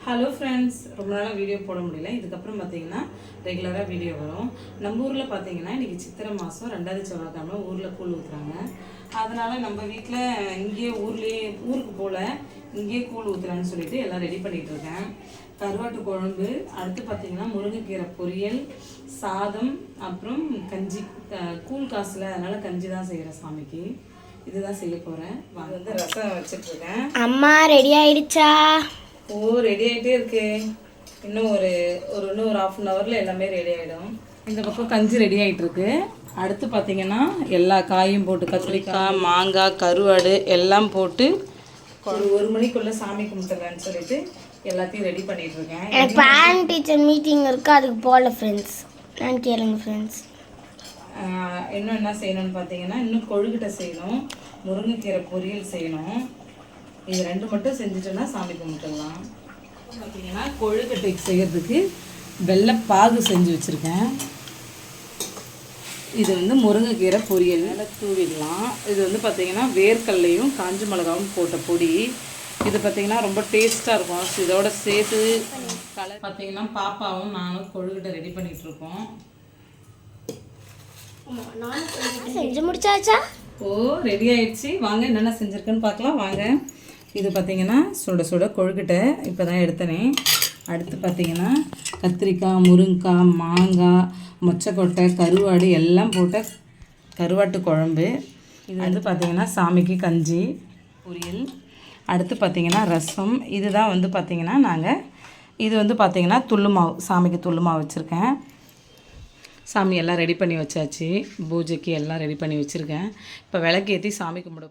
Hello friends, ரொம்ப நாளாக video போட முடியல. இதுக்கப்புறம் பார்த்தீங்கன்னா ரெகுலராக வீடியோ வரும். நம்ம ஊரில் பார்த்தீங்கன்னா இன்றைக்கி சித்திரை மாதம் 2வது செவ்வாய்க்கிழமை ஊரில் கூழ் ஊற்றுறாங்க. அதனால் நம்ம வீட்டில் இங்கேயே ஊருக்கு போல் இங்கேயே கூழ் ஊற்றுறாங்கன்னு சொல்லிட்டு எல்லாம் ரெடி பண்ணிகிட்ருக்கேன். கருவாட்டு குழம்பு, அடுத்து பார்த்திங்கன்னா முருங்கைக்கீரை பொரியல், சாதம், அப்புறம் கஞ்சி. கூழ் காசில் அதனால் கஞ்சி தான் செய்கிறேன் சாமிக்கு. இதுதான் செய்ய போகிறேன். வந்து ரசம் வச்சிட்ருக்கேன். அம்மா ரெடி ஆயிடுச்சா? ஓ, ரெடி ஆகிட்டே இருக்கு. இன்னும் ஒரு ½ அன் ஹவரில் எல்லாமே ரெடி ஆகிடும். இந்த பக்கம் கஞ்சி ரெடி ஆகிட்டுருக்கு. அடுத்து பார்த்திங்கன்னா எல்லா காயும் போட்டு கத்திரிக்காய், மாங்காய், கருவாடு எல்லாம் போட்டு ஒரு மணிக்குள்ளே சாமி கும்பிட்டுறேன்னு சொல்லிட்டு எல்லாத்தையும் ரெடி பண்ணிகிட்ருக்கேன். எனக்கு பேரண்ட் டீச்சர் மீட்டிங் இருக்குது, அதுக்கு போகல ஃப்ரெண்ட்ஸ். நான் கேளுங்க ஃப்ரெண்ட்ஸ். இன்னும் என்ன செய்யணும்னு பார்த்தீங்கன்னா இன்னும் கொழுக்கட்டை செய்யணும், முருங்கைக்கீரை பொரியல் செய்யணும். இது 2 மட்டும் செஞ்சுட்டோன்னா சாமி கும்பிட்டுடலாம். பார்த்தீங்கன்னா கொழுக்கட்டைக்கு செய்கிறதுக்கு வெள்ளைப்பாகு செஞ்சு வச்சுருக்கேன். இது வந்து முருங்கைக்கீரை பொரியல் தூவிடலாம். இது வந்து பார்த்திங்கன்னா வேர்க்கல்லையும் காஞ்ச மிளகாவும் போட்ட பொடி. இது பார்த்திங்கன்னா ரொம்ப டேஸ்ட்டாக இருக்கும். இதோட சேர்த்து பார்த்திங்கன்னா பாப்பாவும் நானும் கொழுக்கட்டை ரெடி பண்ணிகிட்ருக்கோம். செஞ்சு முடிச்சாச்சா? ஓ, ரெடி ஆயிடுச்சு. வாங்க என்னென்ன செஞ்சுருக்குன்னு பார்க்கலாம் வாங்க. இது பார்த்திங்கன்னா சுட சுட கொழுக்கட்டை இப்போ தான் எடுத்தனே. அடுத்து பார்த்திங்கன்னா கத்திரிக்காய், முருங்கைக்காய், மாங்காய், மொச்சக்கொட்டை, கருவாடு எல்லாம் போட்ட கருவாட்டு குழம்பு. இது வந்து பார்த்திங்கன்னா சாமிக்கு கஞ்சி பொரியல். அடுத்து பார்த்திங்கன்னா ரசம். இதுதான் வந்து பார்த்திங்கன்னா இது வந்து பார்த்திங்கன்னா துள்ளு மாவு, சாமிக்கு துள்ளு மாவு வச்சுருக்கேன். சாமி எல்லாம் ரெடி பண்ணி வச்சாச்சு. பூஜைக்கு எல்லாம் ரெடி பண்ணி வச்சுருக்கேன். இப்போ விளக்கேற்றி சாமி கும்பிட